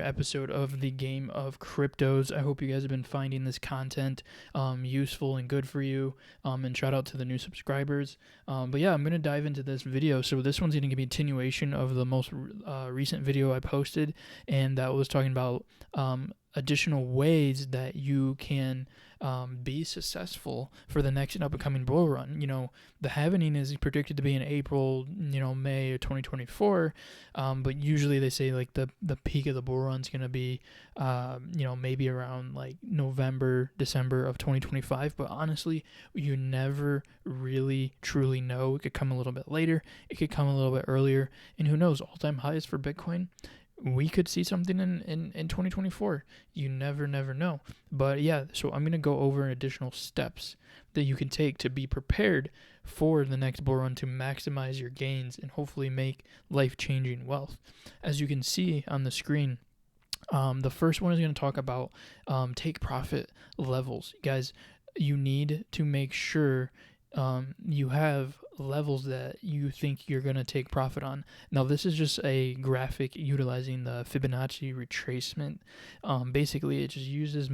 episode of the Game of Cryptos. I hope you guys have been finding this content useful and good for you. And shout out to the new subscribers. But yeah, I'm going to dive into this video. So this one's going to be a continuation of the most recent video I posted, and that was talking about additional ways that you can be successful for the next and up and coming bull run. The halving is predicted to be in April, May of 2024. But usually they say like the peak of the bull run is going to be, maybe around like November, December of 2025. But honestly, you never really truly know. It could come a little bit later. It could come a little bit earlier. And who knows, all-time highs for Bitcoin, we could see something in 2024. You never know. But yeah, so I'm going to go over additional steps that you can take to be prepared for the next bull run to maximize your gains and hopefully make life-changing wealth. As you can see on the screen, the first one is going to talk about take profit levels. Guys, you need to make sure you have levels that you think you're going to take profit on. Now, this is just a graphic utilizing the Fibonacci retracement. Basically, it just uses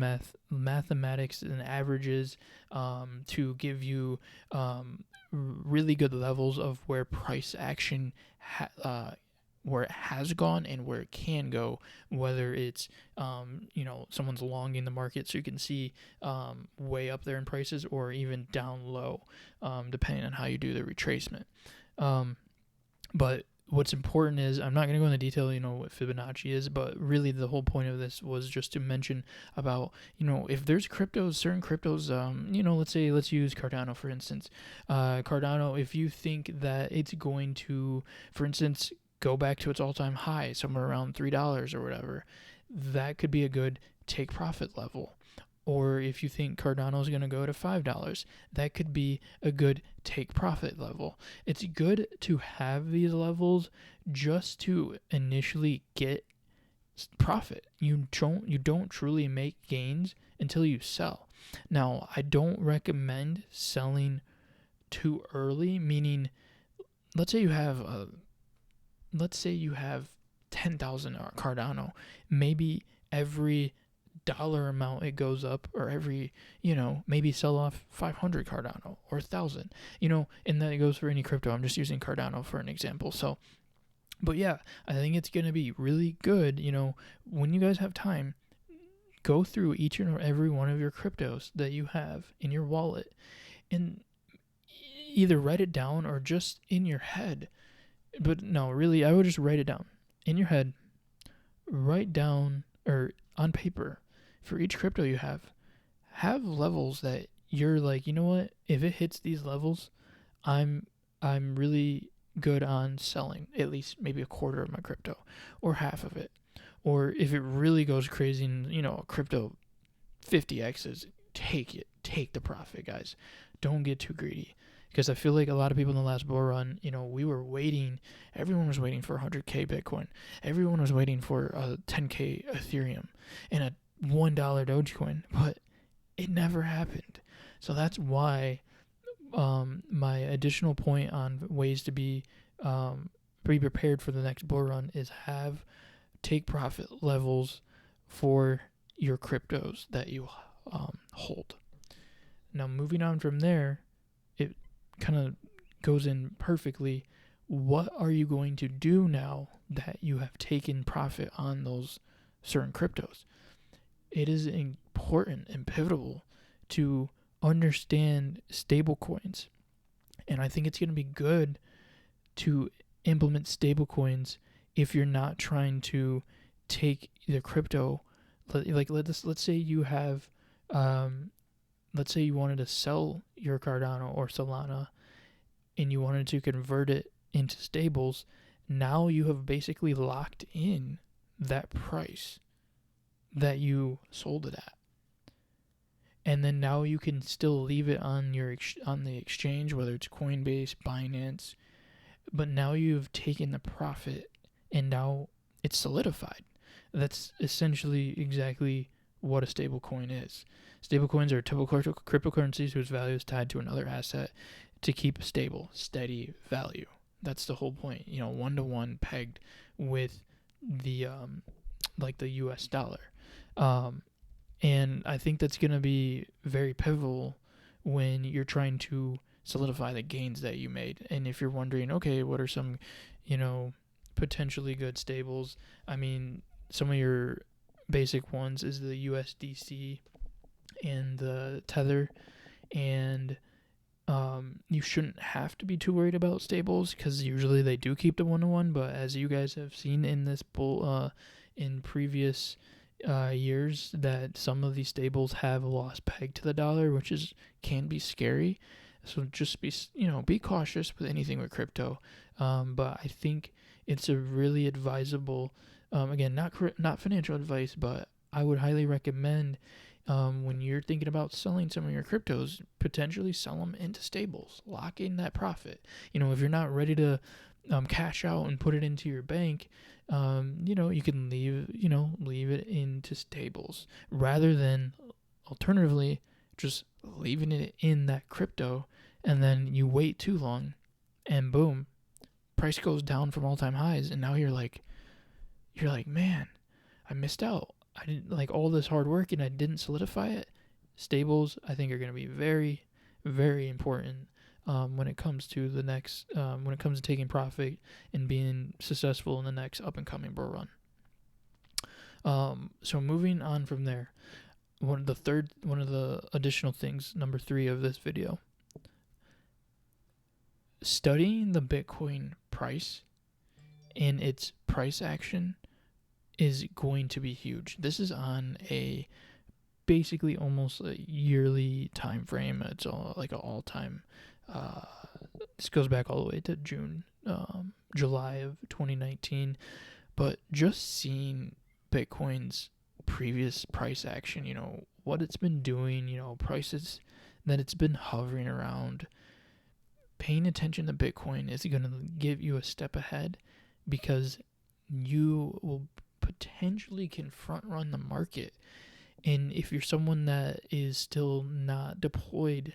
mathematics and averages to give you really good levels of where price action where it has gone and where it can go, whether it's someone's longing the market so you can see way up there in prices, or even down low, depending on how you do the retracement. But what's important is, I'm not going to go into detail, what Fibonacci is, but really the whole point of this was just to mention about, if there's certain cryptos, let's use Cardano, for instance. Cardano, if you think that it's going to, for instance, go back to its all-time high, somewhere around $3 or whatever, that could be a good take profit level. Or if you think Cardano is going to go to $5, that could be a good take profit level. It's good to have these levels just to initially get profit. You don't truly make gains until you sell. Now, I don't recommend selling too early, meaning let's say you have 10,000 Cardano, maybe every dollar amount it goes up, or every, maybe sell off 500 Cardano or 1,000, and then it goes for any crypto. I'm just using Cardano for an example. So, but yeah, I think it's going to be really good, when you guys have time, go through each and every one of your cryptos that you have in your wallet and either write it down or just in your head. But no, really, I would just write it down in your head. Write down, or on paper, for each crypto you have levels that you're like, what? If it hits these levels, I'm really good on selling at least maybe a quarter of my crypto or half of it. Or if it really goes crazy and, crypto 50x's, take the profit, guys. Don't get too greedy. Because I feel like a lot of people in the last bull run, we were waiting. Everyone was waiting for 100K Bitcoin. Everyone was waiting for 10K Ethereum and a $1 Dogecoin. But it never happened. So that's why my additional point on ways to be prepared for the next bull run is take profit levels for your cryptos that you hold. Now, moving on from there, kind of goes in perfectly. What are you going to do now that you have taken profit on those certain cryptos? It is important and pivotal to understand stablecoins. And I think it's going to be good to implement stablecoins if you're not trying to take the crypto. Like let's say you have let's say you wanted to sell your Cardano or Solana and you wanted to convert it into stables. Now you have basically locked in that price that you sold it at. And then now you can still leave it on the exchange, whether it's Coinbase, Binance, but now you've taken the profit and now it's solidified. That's essentially exactly what a stablecoin is. Stablecoins are typical cryptocurrencies whose value is tied to another asset to keep a stable, steady value. That's the whole point. 1-to-1 pegged with the like the US dollar. Um, and I think that's going to be very pivotal when you're trying to solidify the gains that you made. And if you're wondering, okay, what are some, potentially good stables? I mean, some of your basic ones is the USDC and the Tether. And you shouldn't have to be too worried about stables because usually they do keep the 1-to-1. But as you guys have seen in this in previous years, that some of these stables have lost peg to the dollar, which can be scary. So just be cautious with anything with crypto. But I think it's a really advisable. Again, not financial advice, but I would highly recommend. When you're thinking about selling some of your cryptos, potentially sell them into stables, lock in that profit. If you're not ready to cash out and put it into your bank, you can leave it into stables rather than alternatively just leaving it in that crypto, and then you wait too long, and boom, price goes down from all-time highs, and now you're like, man, I missed out. I didn't like all this hard work and I didn't solidify it. Stables, I think, are going to be very, very important when it comes to when it comes to taking profit and being successful in the next up and coming bull run. So moving on from there, one of the additional things, number 3 of this video, studying the Bitcoin price and its price action is going to be huge. This is on a basically almost a yearly time frame. It's all like an all-time. This goes back all the way to July of 2019. But just seeing Bitcoin's previous price action, what it's been doing, prices that it's been hovering around. Paying attention to Bitcoin is going to give you a step ahead because you will potentially can front run the market. And if you're someone that is still not deployed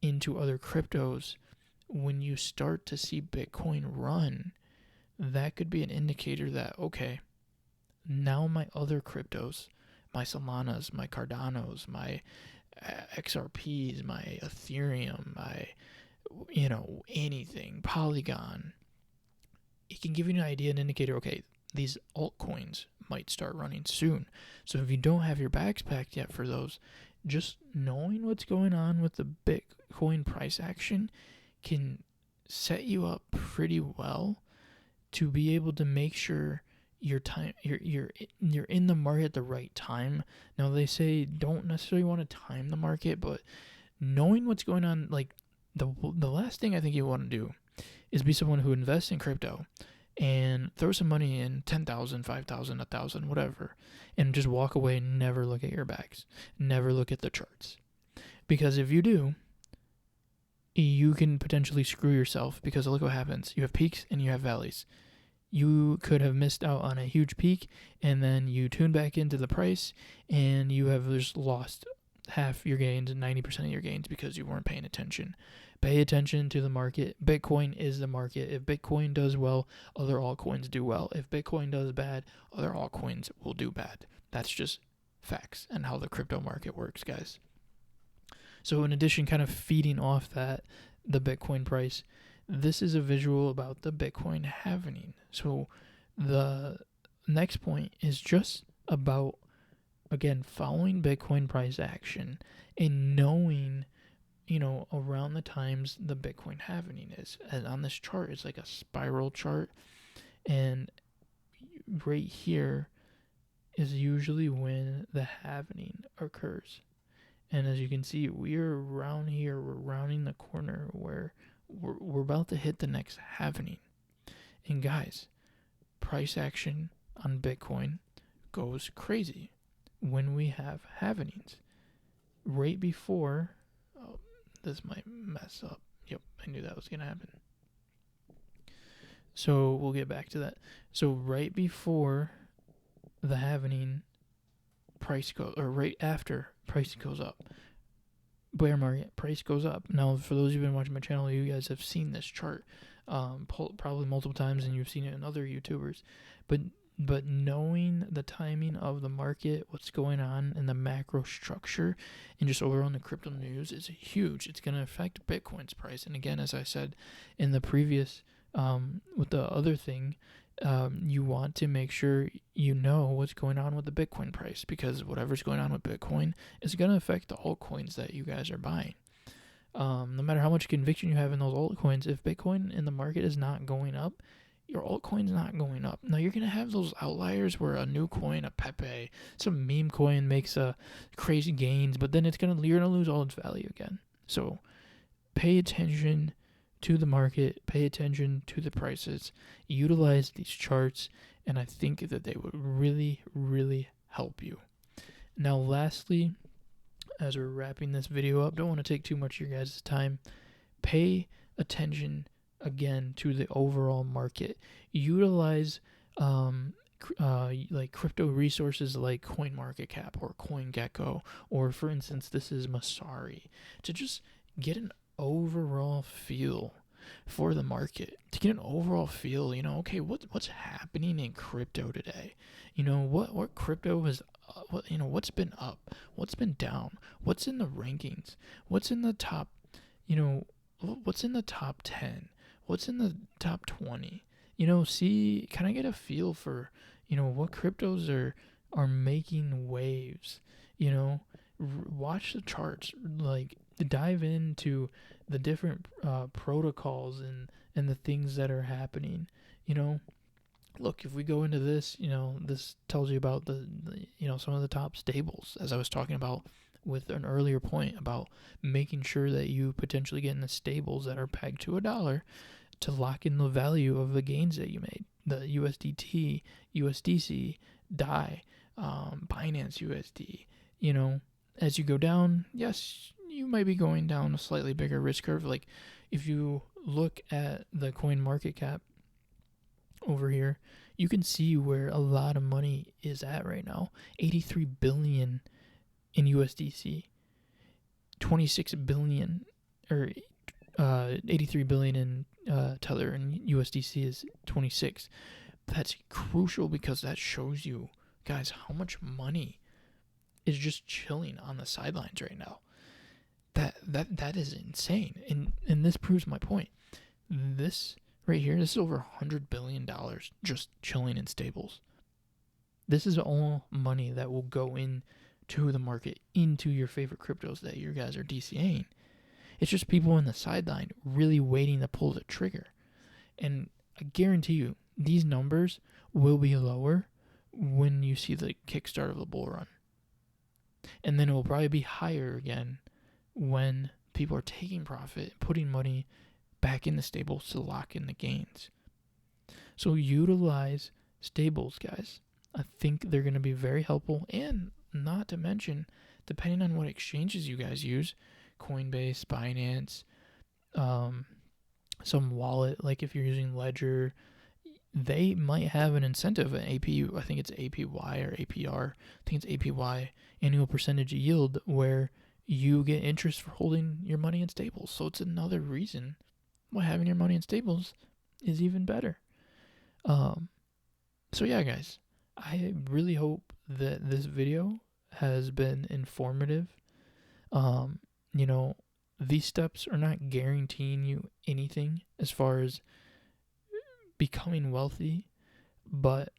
into other cryptos, when you start to see Bitcoin run, that could be an indicator that, okay, now my other cryptos, my Solanas, my Cardanos, my XRPs, my Ethereum, my anything, Polygon, it can give you an idea, an indicator, okay, these altcoins might start running soon. So if you don't have your bags packed yet for those, just knowing what's going on with the Bitcoin price action can set you up pretty well to be able to make sure you're in the market at the right time. Now they say don't necessarily want to time the market, but knowing what's going on, like the last thing I think you want to do is be someone who invests in crypto and throw some money in, 10,000, 5,000, 1,000, whatever, and just walk away and never look at your bags, never look at the charts. Because if you do, you can potentially screw yourself, because look what happens. You have peaks and you have valleys. You could have missed out on a huge peak, and then you tune back into the price, and you have just lost half your gains and 90% of your gains because you weren't paying attention. Pay attention to the market. Bitcoin is the market. If Bitcoin does well, other altcoins do well. If Bitcoin does bad, other altcoins will do bad. That's just facts and how the crypto market works, guys. So in addition, kind of feeding off that, the Bitcoin price, this is a visual about the Bitcoin halving. So the next point is just about, again, following Bitcoin price action and knowing, around the times the Bitcoin halving is. And on this chart, it's like a spiral chart. And right here is usually when the halving occurs. And as you can see, we're around here. We're rounding the corner where we're about to hit the next halving. And guys, price action on Bitcoin goes crazy when we have halvings. Right before, this might mess up. Yep, I knew that was going to happen. So we'll get back to that. So right before the halving, price goes, or right after, price goes up. Bear market, price goes up. Now, for those who've been watching my channel, you guys have seen this chart probably multiple times, and you've seen it in other YouTubers. But But knowing the timing of the market, what's going on in the macro structure, and just overall in the crypto news is huge. It's going to affect Bitcoin's price. And again, as I said in the previous, with the other thing, you want to make sure you know what's going on with the Bitcoin price, because whatever's going on with Bitcoin is going to affect the altcoins that you guys are buying. No matter how much conviction you have in those altcoins, if Bitcoin in the market is not going up, your altcoin's not going up. Now, you're going to have those outliers where a new coin, a Pepe, some meme coin makes crazy gains, but then you're going to lose all its value again. So pay attention to the market, pay attention to the prices, utilize these charts, and I think that they would really, really help you. Now, lastly, as we're wrapping this video up, don't want to take too much of your guys' time. Pay attention again to the overall market. Utilize like crypto resources like CoinMarketCap or CoinGecko, or for instance, this is Masari, to just get an overall feel for the market, to get an overall feel, okay, what's happening in crypto today? What crypto is, what's been up, what's been down, what's in the rankings, what's in the top, what's in the top 10, what's in the top 20, see, can I get a feel for, what cryptos are making waves, watch the charts, like dive into the different protocols and the things that are happening. Look, if we go into this, this tells you about the some of the top stables, as I was talking about with an earlier point about making sure that you potentially get in the stables that are pegged to $1 to lock in the value of the gains that you made. The USDT, USDC, DAI, Binance USD. As you go down, yes, you might be going down a slightly bigger risk curve. Like if you look at the CoinMarketCap over here, you can see where a lot of money is at right now. 83 billion in USDC, 26 billion, or 83 billion in Tether, and USDC is 26. That's crucial because that shows you guys how much money is just chilling on the sidelines right now. That is insane, and this proves my point. This right here, this is over $100 billion just chilling in stables. This is all money that will go into the market, into your favorite cryptos that you guys are DCAing. It's just people on the sideline really waiting to pull the trigger. And I guarantee you, these numbers will be lower when you see the kickstart of the bull run. And then it will probably be higher again when people are taking profit, putting money back in the stables to lock in the gains. So utilize stables, guys. I think they're going to be very helpful, and not to mention, depending on what exchanges you guys use, Coinbase, Binance, some wallet, like if you're using Ledger, they might have an incentive, an APU, I think it's APY or APR, I think it's APY, annual percentage yield, where you get interest for holding your money in stables. So it's another reason why having your money in stables is even better. So yeah, guys, I really hope that this video has been informative. These steps are not guaranteeing you anything as far as becoming wealthy, but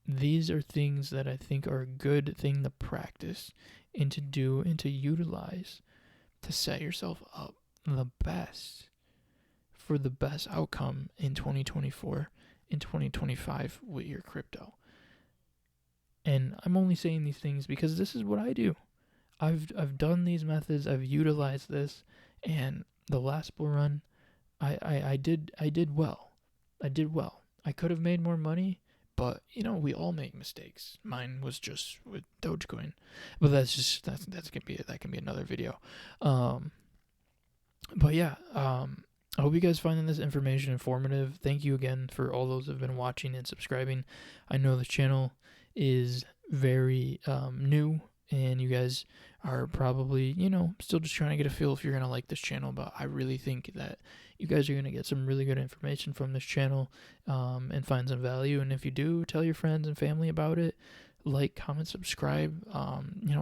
these are things that I think are a good thing to practice and to do and to utilize to set yourself up the best for the best outcome in 2024 and 2025 with your crypto. And I'm only saying these things because this is what I do. I've done these methods, I've utilized this, and the last bull run, I did well. I did well. I could have made more money, but we all make mistakes. Mine was just with Dogecoin, but that can be another video. But yeah, I hope you guys find this information informative. Thank you again for all those who have been watching and subscribing. I know the channel is very new. and you guys are probably, still just trying to get a feel if you're going to like this channel. But I really think that you guys are going to get some really good information from this channel, and find some value. And if you do, tell your friends and family about it. Like, comment, subscribe.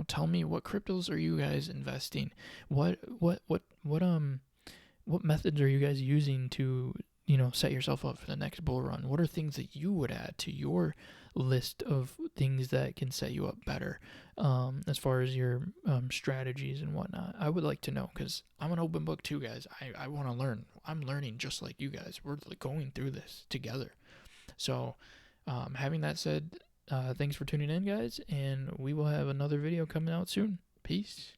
Tell me, what cryptos are you guys investing? What methods are you guys using to, set yourself up for the next bull run? What are things that you would add to your list of things that can set you up better, as far as your strategies and whatnot? I would like to know, because I'm an open book too, guys. I want to learn. I'm learning just like you guys. We're going through this together. So, having that said, thanks for tuning in, guys, and we will have another video coming out soon. Peace.